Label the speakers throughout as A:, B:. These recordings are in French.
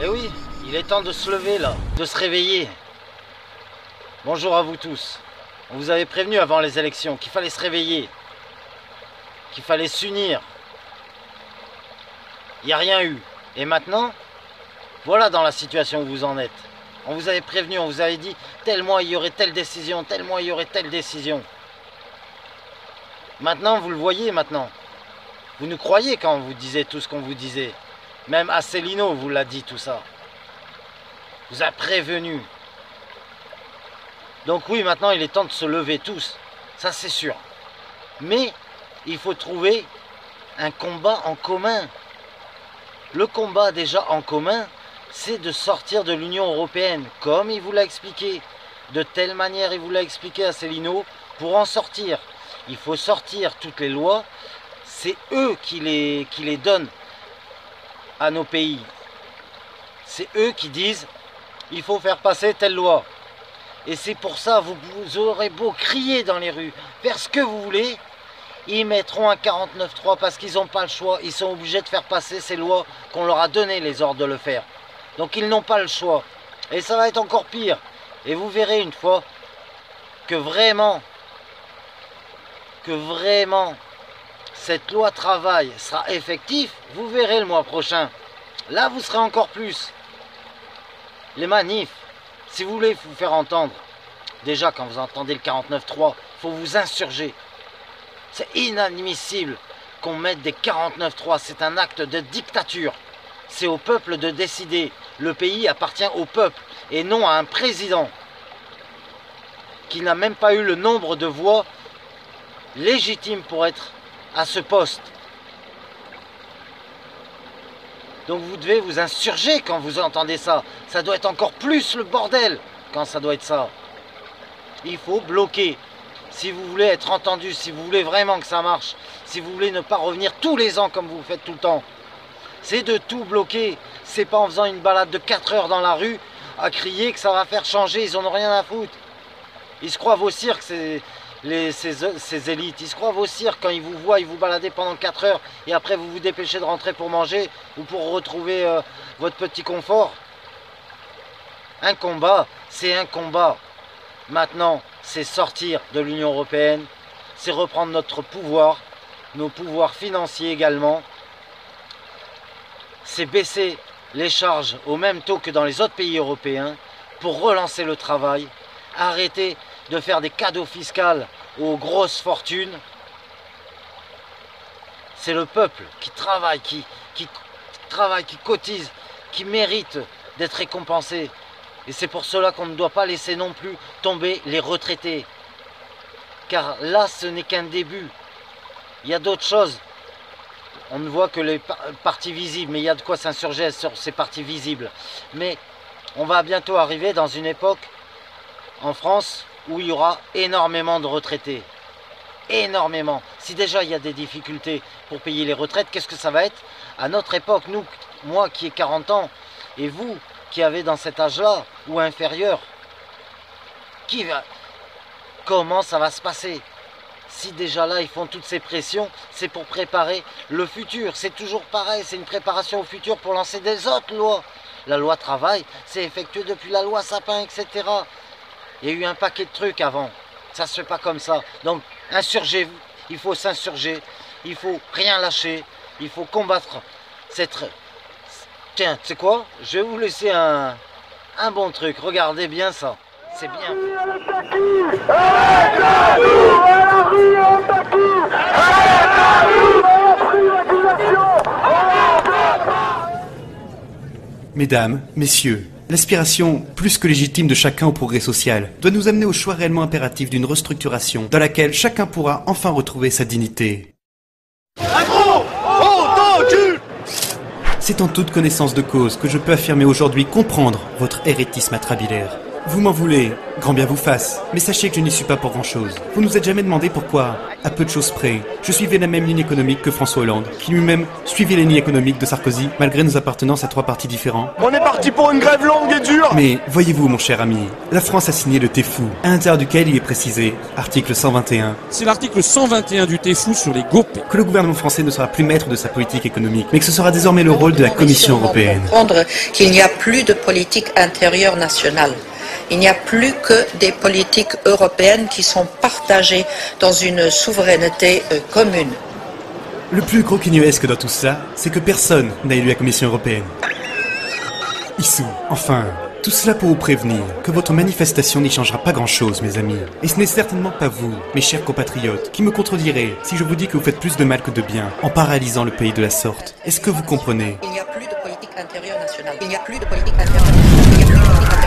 A: Eh oui, il est temps de se lever là, de se réveiller. Bonjour à vous tous. On vous avait prévenu avant les élections qu'il fallait se réveiller, qu'il fallait s'unir. Il n'y a rien eu. Et maintenant, voilà dans la situation où vous en êtes. On vous avait prévenu, on vous avait dit tel mois il y aurait telle décision, tel mois il y aurait telle décision. Maintenant, vous le voyez maintenant. Vous nous croyez quand on vous disait tout ce qu'on vous disait. Même Asselineau vous l'a dit tout ça. Vous a prévenu. Donc oui, maintenant il est temps de se lever tous. Ça c'est sûr. Mais il faut trouver un combat en commun. Le combat déjà en commun, c'est de sortir de l'Union européenne, comme il vous l'a expliqué. De telle manière, il vous l'a expliqué Asselineau, pour en sortir. Il faut sortir toutes les lois. C'est eux qui les donnent à nos pays. C'est eux qui disent il faut faire passer telle loi. Et c'est pour ça vous aurez beau crier dans les rues, faire ce que vous voulez, ils mettront un 49.3 parce qu'ils n'ont pas le choix. Ils sont obligés de faire passer ces lois qu'on leur a donné les ordres de le faire. Donc ils n'ont pas le choix. Et ça va être encore pire. Et vous verrez une fois que vraiment cette loi travail sera effective, vous verrez le mois prochain. Là, vous serez encore plus. Les manifs, si vous voulez vous faire entendre, déjà quand vous entendez le 49.3, il faut vous insurger. C'est inadmissible qu'on mette des 49.3, c'est un acte de dictature. C'est au peuple de décider. Le pays appartient au peuple et non à un président qui n'a même pas eu le nombre de voix légitimes pour être à ce poste. Donc vous devez vous insurger quand vous entendez ça. Ça doit être encore plus le bordel quand ça doit être ça. Il faut bloquer. Si vous voulez être entendu, si vous voulez vraiment que ça marche, si vous voulez ne pas revenir tous les ans comme vous faites tout le temps, c'est de tout bloquer. C'est pas en faisant une balade de 4 heures dans la rue à crier que ça va faire changer. Ils en ont rien à foutre. Ils se croient vos cirques, ces élites. Ils se croient vos cirques quand ils vous voient, ils vous balader pendant 4 heures et après vous vous dépêchez de rentrer pour manger ou pour retrouver votre petit confort. Un combat, c'est un combat. Maintenant, c'est sortir de l'Union européenne, c'est reprendre notre pouvoir, nos pouvoirs financiers également. C'est baisser les charges au même taux que dans les autres pays européens pour relancer le travail, arrêter de faire des cadeaux fiscaux aux grosses fortunes. C'est le peuple qui travaille, qui cotise, qui mérite d'être récompensé. Et c'est pour cela qu'on ne doit pas laisser non plus tomber les retraités. Car là, ce n'est qu'un début. Il y a d'autres choses. On ne voit que les parties visibles, mais il y a de quoi s'insurger sur ces parties visibles. Mais on va bientôt arriver dans une époque en France où il y aura énormément de retraités. Énormément. Si déjà il y a des difficultés pour payer les retraites, qu'est-ce que ça va être à notre époque, nous, moi qui ai 40 ans, et vous qui avez dans cet âge-là, ou inférieur, comment ça va se passer? Si déjà là ils font toutes ces pressions, c'est pour préparer le futur. C'est toujours pareil, c'est une préparation au futur pour lancer des autres lois. La loi travail, c'est effectué depuis la loi Sapin, etc. Il y a eu un paquet de trucs avant. Ça se fait pas comme ça. Donc, insurgez-vous. Il faut s'insurger. Il faut rien lâcher. Il faut combattre cette... Tiens, tu sais quoi? Je vais vous laisser un bon truc. Regardez bien ça. C'est bien fait.
B: Mesdames, messieurs, l'aspiration plus que légitime de chacun au progrès social doit nous amener au choix réellement impératif d'une restructuration dans laquelle chacun pourra enfin retrouver sa dignité. C'est en toute connaissance de cause que je peux affirmer aujourd'hui comprendre votre hérétisme atrabilaire. Vous m'en voulez, grand bien vous fasse, mais sachez que je n'y suis pas pour grand-chose. Vous nous êtes jamais demandé pourquoi, à peu de choses près, je suivais la même ligne économique que François Hollande, qui lui-même suivait la ligne économique de Sarkozy, malgré nos appartenances à 3 partis différents.
C: On est parti pour une grève longue et dure.
B: Mais voyez-vous, mon cher ami, la France a signé le TEFU, à l'intérieur duquel il est précisé, article 121,
D: C'est l'article 121 du TEFU sur les GOP.
B: que le gouvernement français ne sera plus maître de sa politique économique, mais que ce sera désormais le rôle de la Commission européenne.
E: Comprendre qu'il n'y a plus de politique intérieure nationale. Il n'y a plus que des politiques européennes qui sont partagées dans une souveraineté commune.
B: Le plus croquignolesque dans tout ça, c'est que personne n'a élu la Commission européenne. Issou, enfin, tout cela pour vous prévenir que votre manifestation n'y changera pas grand-chose, mes amis. Et ce n'est certainement pas vous, mes chers compatriotes, qui me contredirez si je vous dis que vous faites plus de mal que de bien en paralysant le pays de la sorte. Est-ce que vous comprenez?
E: Il n'y a plus de politique intérieure nationale. Il n'y a plus de politique intérieure nationale. Il n'y a plus de politique intérieure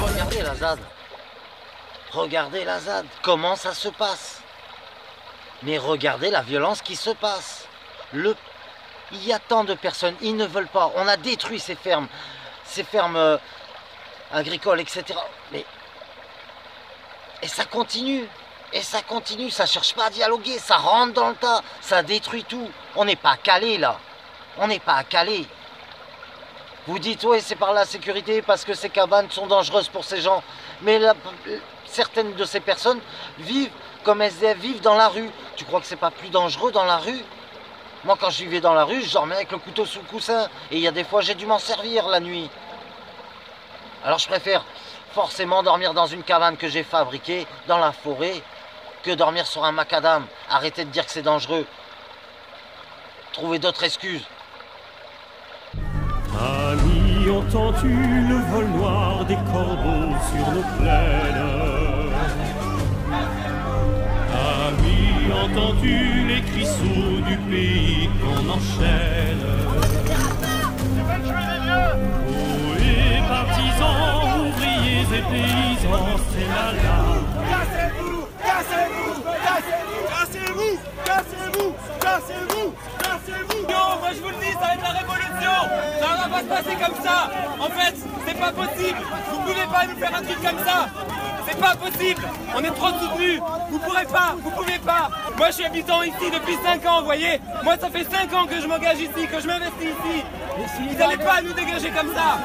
A: Regardez la ZAD. Regardez la ZAD. Comment ça se passe? Mais regardez la violence qui se passe. Il y a tant de personnes, ils ne veulent pas. On a détruit ces fermes agricoles, etc. Mais et ça continue. Et ça continue, ça cherche pas à dialoguer, ça rentre dans le tas, ça détruit tout. On n'est pas calé là. On n'est pas calé. Vous dites, ouais, c'est par la sécurité, parce que ces cabanes sont dangereuses pour ces gens. Mais certaines de ces personnes vivent comme SDF, vivent dans la rue. Tu crois que c'est pas plus dangereux dans la rue? Moi, quand je vivais dans la rue, je dormais avec le couteau sous le coussin. Et il y a des fois, j'ai dû m'en servir la nuit. Alors je préfère forcément dormir dans une cabane que j'ai fabriquée, dans la forêt, que dormir sur un macadam. Arrêtez de dire que c'est dangereux. Trouvez d'autres excuses.
F: Ami, entends-tu le vol noir des corbeaux sur nos plaines? Ami, entends-tu les cris sourds du pays qu'on enchaîne? Poètes, partisans, ouvriers et paysans, c'est la lame.
C: Cassez-vous, cassez-vous, cassez-vous, cassez-vous, cassez-vous, cassez-vous, cassez-vous.
G: Non, moi je vous le dis, ça va être la révolution. Ça va pas se passer comme ça. En fait, c'est pas possible. Vous pouvez pas nous faire un truc comme ça. C'est pas possible. On est trop soutenus. Vous pourrez pas, vous pouvez pas. Moi je suis habitant ici depuis 5 ans, vous voyez. Moi ça fait 5 ans que je m'engage ici, que je m'investis ici. Vous n'allez pas nous dégager comme ça.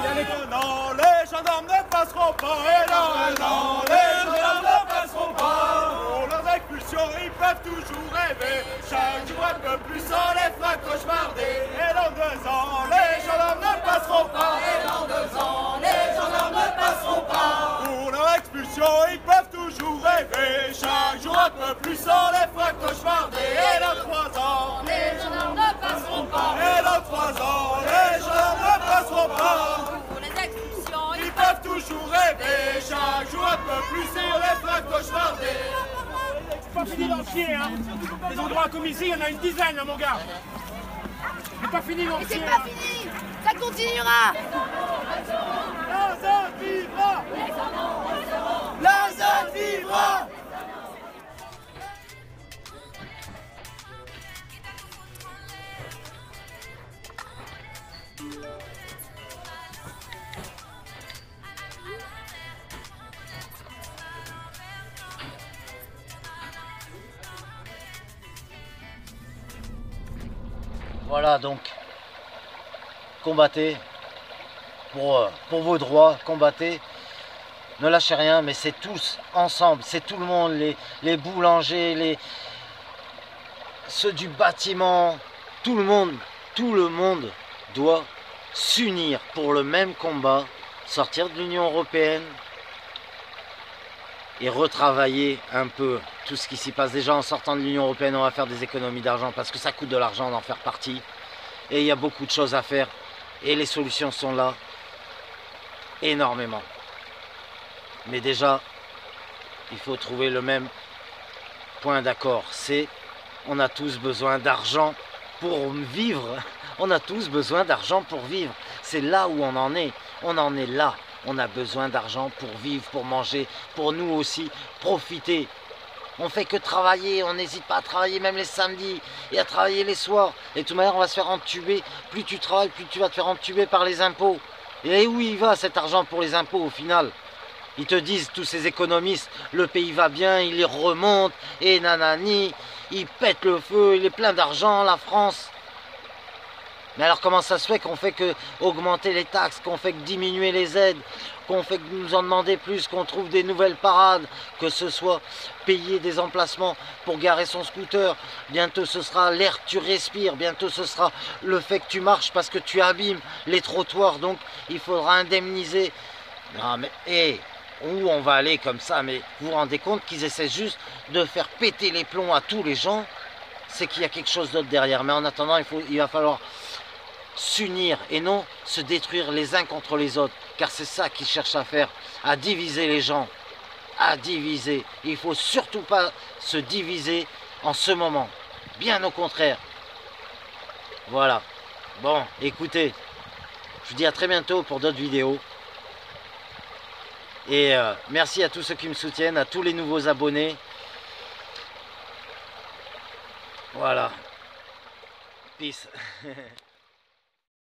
C: Non, les gendarmes ne passeront pas. Et non, non, les gendarmes ne passeront pas. Pour leurs expulsions, ils peuvent toujours rêver. Chaque jour un peu plus, on les fera cauchemarder. Et dans 2 ans, les gendarmes ne passeront pas. Et dans 2 ans, les gendarmes ne passeront pas. Pour leur expulsion, ils peuvent toujours rêver. Chaque jour un peu plus, on les fera cauchemarder. Et dans 3 ans, les gendarmes ne passeront pas. Et dans 3 ans, les gendarmes ne passeront pas.
H: Pour les expulsions,
C: Ils peuvent toujours rêver. Chaque jour un peu plus, on les fera cauchemarder.
G: C'est pas fini d'en chier, hein. Les endroits comme ici, il y en a une dizaine, là, mon gars. C'est pas fini d'en
H: et
G: chier.
H: c'est pas fini, ça continuera.
C: La zone vivra. La zone vivra.
A: Voilà donc, combattez pour vos droits, combattez, ne lâchez rien, mais c'est tous ensemble, c'est tout le monde, les boulangers, ceux du bâtiment, tout le monde doit s'unir pour le même combat, sortir de l'Union européenne et retravailler un peu tout ce qui s'y passe. Déjà en sortant de l'Union européenne, on va faire des économies d'argent parce que ça coûte de l'argent d'en faire partie. Et il y a beaucoup de choses à faire et les solutions sont là, énormément. Mais déjà, il faut trouver le même point d'accord, c'est On a tous besoin d'argent pour vivre. On a tous besoin d'argent pour vivre. C'est là où on en est. On en est là. On a besoin d'argent pour vivre, pour manger, pour nous aussi profiter. On fait que travailler, on n'hésite pas à travailler même les samedis et à travailler les soirs. Et de toute manière, on va se faire entuber. Plus tu travailles, plus tu vas te faire entuber par les impôts. Et où il va cet argent pour les impôts au final? Ils te disent, tous ces économistes, le pays va bien, il les remonte, et nanani, ils pètent le feu, il est plein d'argent, la France. Mais alors comment ça se fait qu'on fait que augmenter les taxes, qu'on fait que diminuer les aides, qu'on fait que nous en demander plus, qu'on trouve des nouvelles parades, que ce soit payer des emplacements pour garer son scooter, bientôt ce sera l'air que tu respires, bientôt ce sera le fait que tu marches parce que tu abîmes les trottoirs, donc il faudra indemniser. Non mais, hé, où on va aller comme ça? Mais vous vous rendez compte qu'ils essaient juste de faire péter les plombs à tous les gens? C'est qu'il y a quelque chose d'autre derrière. Mais en attendant, il va falloir s'unir et non se détruire les uns contre les autres. Car c'est ça qu'ils cherchent à faire, à diviser les gens. À diviser. Il ne faut surtout pas se diviser en ce moment. Bien au contraire. Voilà. Bon, écoutez, je vous dis à très bientôt pour d'autres vidéos. Et merci à tous ceux qui me soutiennent, à tous les nouveaux abonnés. Voilà. Peace.